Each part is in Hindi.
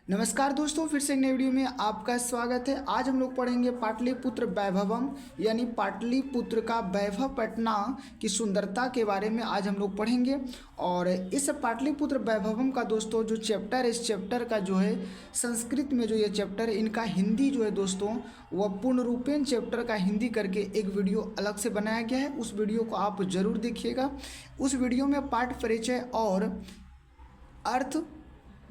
नमस्कार दोस्तों, फिर से एक नई वीडियो में आपका स्वागत है। आज हम लोग पढ़ेंगे पाटलिपुत्र वैभवम यानी पाटलिपुत्र का वैभव पटना की सुंदरता के बारे में आज हम लोग पढ़ेंगे। और इस पाटलिपुत्र वैभवम का दोस्तों जो चैप्टर है, इस चैप्टर का जो है संस्कृत में जो ये चैप्टर है, इनका हिंदी जो है दोस्तों वह पूर्ण रूपेण चैप्टर का हिंदी करके एक वीडियो अलग से बनाया गया है। उस वीडियो को आप ज़रूर देखिएगा। उस वीडियो में पाठ परिचय और अर्थ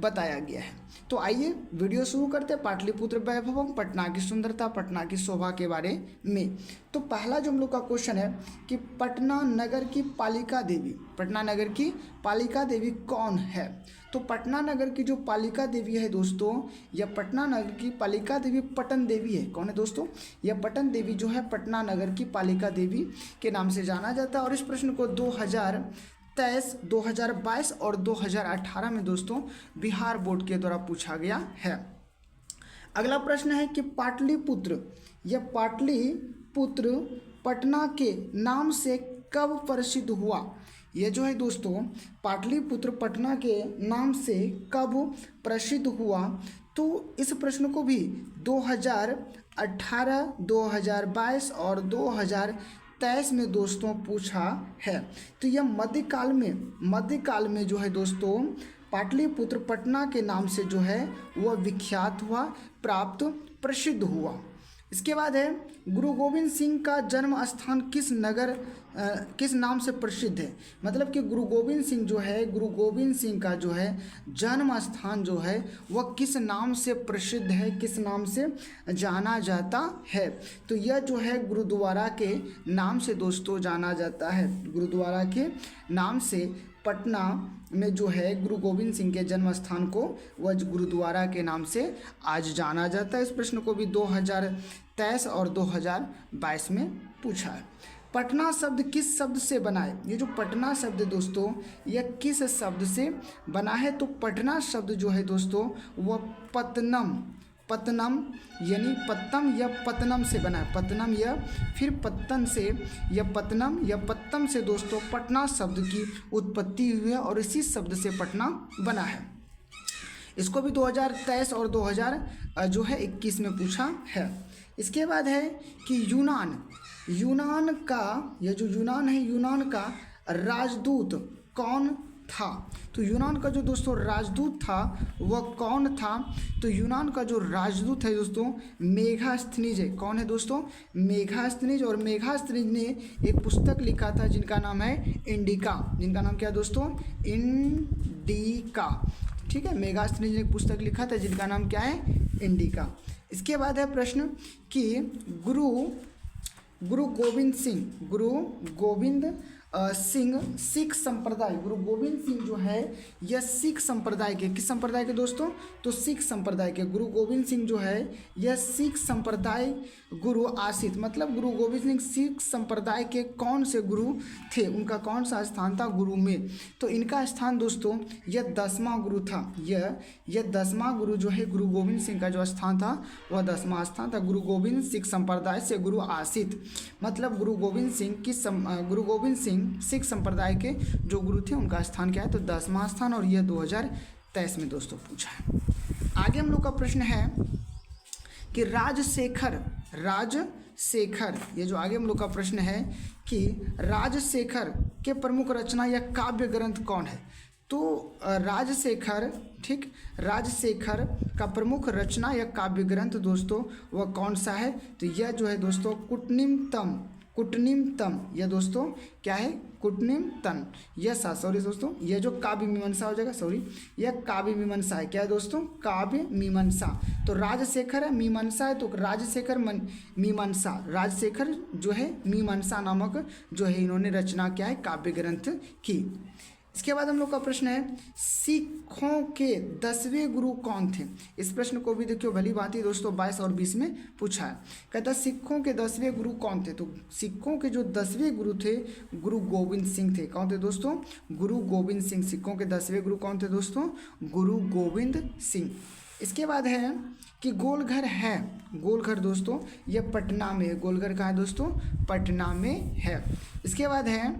बताया गया है। तो आइए वीडियो शुरू करते हैं। पाटलिपुत्र वैभवम, पटना की सुंदरता, पटना की शोभा के बारे में। तो पहला जो हम लोग का क्वेश्चन है कि पटना नगर की पालिका देवी, पटना नगर की पालिका देवी कौन है? तो पटना नगर की जो पालिका देवी है दोस्तों, यह पटना नगर की पालिका देवी पटन देवी है। कौन है दोस्तों? यह पटन देवी जो है पटना नगर की पालिका देवी के नाम से जाना जाता है। और इस प्रश्न को 2023, 2022 और 2018 में दोस्तों बिहार बोर्ड के द्वारा पूछा गया है। अगला प्रश्न है कि पाटलिपुत्र, यह पाटलिपुत्र पटना के नाम से कब प्रसिद्ध हुआ? यह जो है दोस्तों पाटलिपुत्र पटना के नाम से कब प्रसिद्ध हुआ? तो इस प्रश्न को भी 2018, 2022 और 2023 में दोस्तों पूछा है। तो यह मध्यकाल में जो है दोस्तों पाटलिपुत्र पटना के नाम से जो है वह विख्यात हुआ, प्राप्त, प्रसिद्ध हुआ। इसके बाद है गुरु गोविंद सिंह का जन्म स्थान किस नाम से प्रसिद्ध है? मतलब कि गुरु गोविंद सिंह का जो है जन्म स्थान जो है वह किस नाम से प्रसिद्ध है, किस नाम से जाना जाता है? तो यह जो है गुरुद्वारा के नाम से दोस्तों जाना जाता है। गुरुद्वारा के नाम से पटना में जो है गुरु गोविंद सिंह के जन्म स्थान को वह गुरुद्वारा के नाम से आज जाना जाता है। इस प्रश्न को भी 2023 और 2022 में पूछा है। पटना शब्द किस शब्द से बना है? ये जो पटना शब्द दोस्तों यह किस शब्द से बना है? तो पटना शब्द जो है दोस्तों वह पत्तनम यानी पत्तम या पत्तनम से बना है। पत्तनम या फिर पत्तन से या पत्तनम या पत्तम से दोस्तों पटना शब्द की उत्पत्ति हुई है और इसी शब्द से पटना बना है। इसको भी 2023 और 2021 में पूछा है। इसके बाद है कि यूनान का, यह जो यूनान है, यूनान का राजदूत कौन था? तो यूनान का जो दोस्तों राजदूत था वह कौन था? तो यूनान का जो राजदूत है दोस्तों मेगास्थनीज है। कौन है दोस्तों? मेगास्थनीज। और मेगास्थनीज ने एक पुस्तक लिखा था जिनका नाम है इंडिका। जिनका नाम क्या है दोस्तों? इंडिका। ठीक है, मेगास्थनीज ने एक पुस्तक लिखा था जिनका नाम क्या है? इंडिका। इसके बाद है प्रश्न कि गुरु गोविंद सिंह सिख संप्रदाय, गुरु गोविंद सिंह जो है यह सिख संप्रदाय के, किस संप्रदाय के दोस्तों? तो सिख संप्रदाय के। गुरु गोविंद सिंह जो है यह सिख संप्रदाय गुरु आसित, मतलब गुरु गोविंद सिंह सिख संप्रदाय के कौन से गुरु थे? उनका कौन सा स्थान था गुरु में? तो इनका स्थान दोस्तों यह 10वां गुरु था। यह 10वां गुरु जो है गुरु गोविंद सिंह का जो स्थान था वह 10वां स्थान था। गुरु गोविंद सिख संप्रदाय से गुरु आसित, मतलब गुरु गोविंद सिंह सिख संप्रदाय के जो गुरु थे उनका स्थान क्या है? तो 10वां स्थान। और यह 2023 में दोस्तों पूछा है। आगे हम लोग का प्रश्न है कि राजशेखर, ये जो आगे हम लोग का प्रश्न है कि राजशेखर के प्रमुख रचना या काव्य ग्रंथ कौन है? तो राजशेखर का प्रमुख रचना या काव्य ग्रंथ दोस्तों वह कौन सा है? तो यह जो है दोस्तों कुटनिमतम, यह दोस्तों क्या है? कुटनिमतन। दोस्तों यह जो काव्य मीमांसा हो जाएगा, यह काव्य मीमांसा है। क्या है दोस्तों? काव्य मीमांसा। तो राजशेखर है, मीमांसा है, तो राजशेखर मीमांसा, राजशेखर जो है मीमांसा नामक जो है इन्होंने रचना क्या है? काव्य ग्रंथ की। इसके बाद हम लोग का प्रश्न है सिखों के 10वें गुरु कौन थे? इस प्रश्न को भी देखियो भली भांति दोस्तों 22 और 20 में पूछा है। कहता है सिखों के 10वें गुरु कौन थे? तो सिखों के जो 10वें गुरु थे गुरु गोविंद सिंह थे। कौन थे दोस्तों? गुरु गोविंद सिंह। सिखों के 10वें गुरु कौन थे दोस्तों? गुरु गोविंद सिंह। इसके बाद है कि गोलघर दोस्तों यह पटना में है। गोलघर कहाँ है दोस्तों? पटना में है। इसके बाद है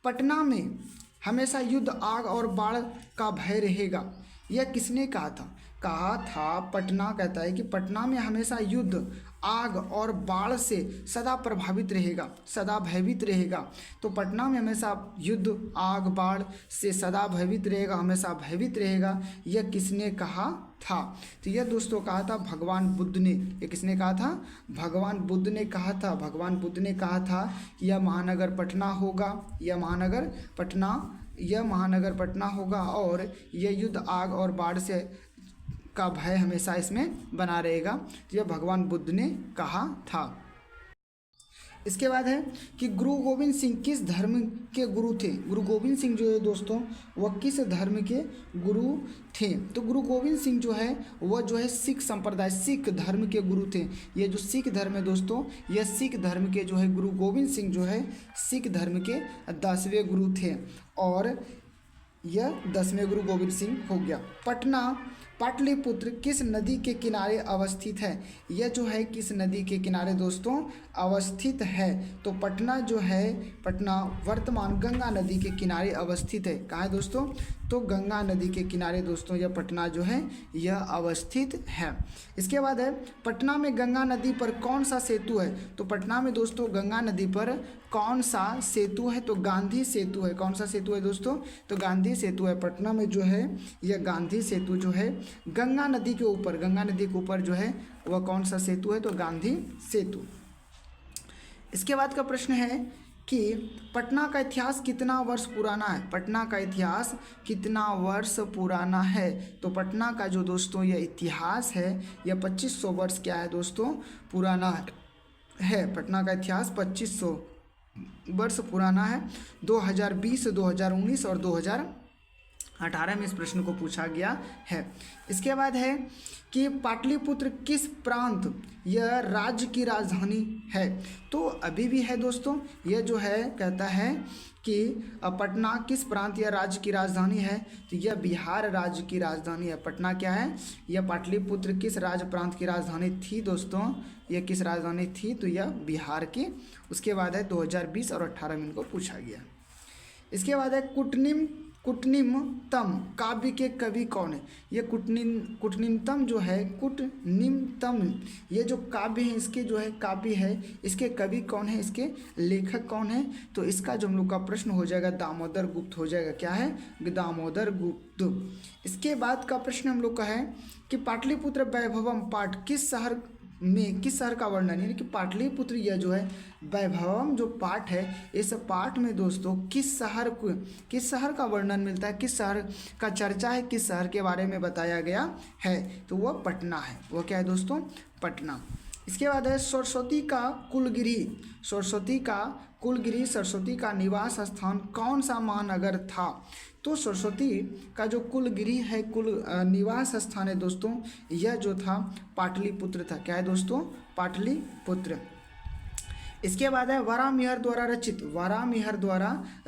पटना में हमेशा युद्ध, आग और बाढ़ का भय रहेगा। यह किसने कहा था पटना कहता है कि पटना में हमेशा युद्ध, आग और बाढ़ से सदा प्रभावित रहेगा, सदा भयभीत रहेगा। तो पटना में हमेशा युद्ध, आग, बाढ़ से सदा भयभीत रहेगा, हमेशा भयभीत रहेगा। यह किसने कहा था? तो यह दोस्तों कहा था भगवान बुद्ध ने। ये किसने कहा था? भगवान बुद्ध ने कहा था। भगवान बुद्ध ने कहा था कि यह महानगर पटना होगा, यह महानगर पटना होगा और यह युद्ध, आग और बाढ़ से का भय हमेशा इसमें बना रहेगा। तो यह भगवान बुद्ध ने कहा था। इसके बाद है कि गुरु गोविंद सिंह किस धर्म के गुरु थे? गुरु गोविंद सिंह जो है दोस्तों वह किस धर्म के गुरु थे? तो गुरु गोविंद सिंह जो है वह जो है सिख संप्रदाय, सिख धर्म के गुरु थे। ये जो सिख धर्म है दोस्तों, यह सिख धर्म के जो है गुरु गोविंद सिंह जो है सिख धर्म के 10वें गुरु थे और यह 10वें गुरु गोविंद सिंह हो गया। पटना पाटलिपुत्र किस नदी के किनारे अवस्थित है? यह जो है किस नदी के किनारे दोस्तों अवस्थित है? तो पटना जो है, पटना वर्तमान गंगा नदी के किनारे अवस्थित है। कहाँ है दोस्तों? तो गंगा नदी के किनारे दोस्तों यह पटना जो है यह अवस्थित है। इसके बाद है पटना में गंगा नदी पर कौन सा सेतु है? तो पटना में दोस्तों गंगा नदी पर कौन सा सेतु है? तो गांधी सेतु है। कौन सा सेतु है दोस्तों? तो गांधी सेतु है। पटना में जो है यह गांधी सेतु जो है गंगा नदी के ऊपर जो है वह कौन सा सेतु है? तो गांधी सेतु। इसके बाद का प्रश्न है कि पटना का इतिहास कितना वर्ष पुराना है? पटना का इतिहास कितना वर्ष पुराना है? तो पटना का जो दोस्तों यह इतिहास है यह 2500 वर्ष क्या है दोस्तों पुराना है। पटना का इतिहास 2500 वर्ष पुराना है। 2020, 2019 और 2018 में इस प्रश्न को पूछा गया है। इसके बाद है कि पाटलिपुत्र किस प्रांत यह राज्य की राजधानी है? तो अभी भी है दोस्तों, यह जो है कहता है कि पटना किस प्रांत या राज्य की राजधानी है? तो यह बिहार राज्य की राजधानी है। पटना क्या है? यह पाटलिपुत्र किस राज्य प्रांत की राजधानी थी दोस्तों? यह किस राजधानी थी? तो यह बिहार की। उसके बाद है 2020 और 18 में इनको पूछा गया। इसके बाद है कुटनिमतम काव्य के कवि कौन है? ये कुटनिमतम जो है, कुटनिमतम ये जो काव्य है इसके जो है काव्य है इसके कवि कौन है, इसके लेखक कौन है? तो इसका जो हम लोग का प्रश्न हो जाएगा दामोदर गुप्त हो जाएगा। क्या है? दामोदर गुप्त। इसके बाद का प्रश्न हम लोग का है कि पाटलिपुत्र वैभवम पाठ किस शहर का वर्णन, यानी कि पाटलिपुत्र यह जो है वैभवम जो पाठ है इस पाठ में दोस्तों किस शहर का वर्णन मिलता है, किस शहर का चर्चा है, किस शहर के बारे में बताया गया है? तो वह पटना है। वह क्या है दोस्तों? पटना। इसके बाद है सरस्वती का निवास स्थान कौन सा महानगर था? तो सरस्वती का जो कुलगिरी है, निवास स्थान है दोस्तों यह जो था पाटलिपुत्र था। क्या है दोस्तों? पाटलिपुत्र। इसके बाद है वराहमिहिर द्वारा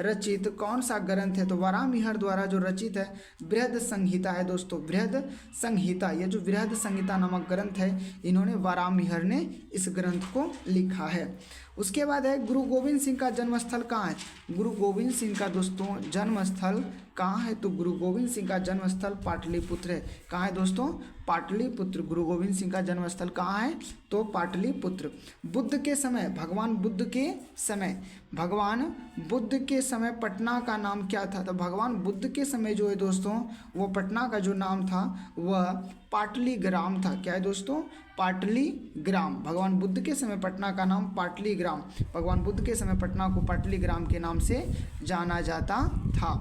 रचित कौन सा ग्रंथ है? तो वराहमिहिर द्वारा जो रचित है बृहद संहिता है दोस्तों, बृहद संहिता। ये जो बृहद संहिता नामक ग्रंथ है इन्होंने वराहमिहिर ने इस ग्रंथ को लिखा है। उसके बाद है गुरु गोविंद सिंह का जन्मस्थल कहाँ है? गुरु गोविंद सिंह का दोस्तों जन्मस्थल कहाँ है? तो गुरु गोविंद सिंह का जन्मस्थल पाटलिपुत्र है। कहाँ है दोस्तों? पाटलिपुत्र। गुरु गोविंद सिंह का जन्मस्थल कहाँ है? तो पाटलिपुत्र। भगवान बुद्ध के समय पटना का नाम क्या था? तो भगवान बुद्ध के समय जो है दोस्तों वो पटना का जो नाम था वह पाटलीग्राम था। क्या है दोस्तों? पाटलीग्राम। भगवान बुद्ध के समय पटना का नाम पाटलीग्राम, भगवान बुद्ध के समय पटना को पाटलीग्राम के नाम से जाना जाता था।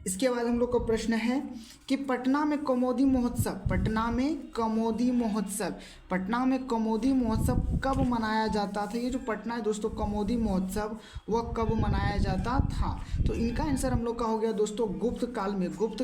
इसके बाद हम लोग का प्रश्न है कि पटना में कमोदी महोत्सव कब मनाया जाता था? ये जो पटना है दोस्तों कमोदी महोत्सव वह कब मनाया जाता था? तो इनका आंसर हम लोग का हो गया दोस्तों गुप्त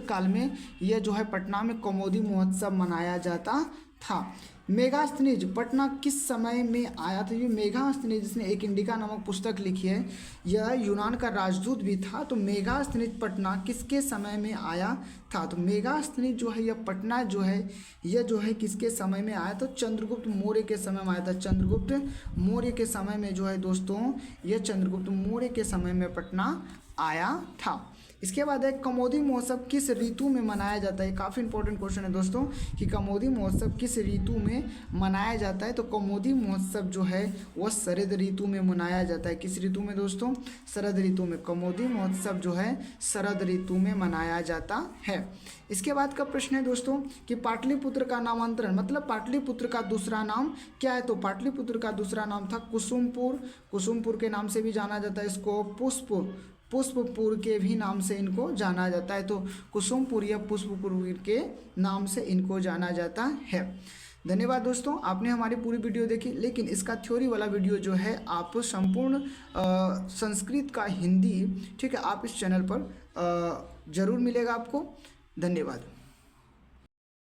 काल में यह जो है पटना में कमोदी महोत्सव मनाया जाता था। मेगास्थनीज पटना किस समय में आया था? ये मेगास्थनीज जिसने एक इंडिका नामक पुस्तक लिखी है यह यूनान का राजदूत भी था। तो मेगास्थनीज पटना किसके समय में आया था? तो मेगास्थनीज जो है यह पटना जो है यह जो है किसके समय में आया? तो चंद्रगुप्त मौर्य के समय में आया था। चंद्रगुप्त मौर्य के समय में जो है दोस्तों यह चंद्रगुप्त मौर्य के समय में पटना आया था। इसके बाद है कमोदी महोत्सव किस ऋतु में मनाया जाता है। काफ़ी इंपॉर्टेंट क्वेश्चन है दोस्तों कि कमोदी महोत्सव किस ऋतु में मनाया जाता है। तो कमोदी महोत्सव जो है वह शरद ऋतु में मनाया जाता है। किस ऋतु में दोस्तों? शरद ऋतु में। कमोदी महोत्सव जो है शरद ऋतु में मनाया जाता है। इसके बाद का प्रश्न है दोस्तों कि पाटलिपुत्र का नामांतरण, मतलब पाटलिपुत्र का दूसरा नाम क्या है। तो पाटलिपुत्र का दूसरा नाम था कुसुमपुर। कुसुमपुर के नाम से भी जाना जाता है इसको। पुष्पपुर के भी नाम से इनको जाना जाता है। तो कुसुमपुर या पुष्पपुर के नाम से इनको जाना जाता है। धन्यवाद दोस्तों, आपने हमारी पूरी वीडियो देखी, लेकिन इसका थ्योरी वाला वीडियो जो है आप संपूर्ण संस्कृत का हिंदी, ठीक है, आप इस चैनल पर ज़रूर मिलेगा आपको। धन्यवाद।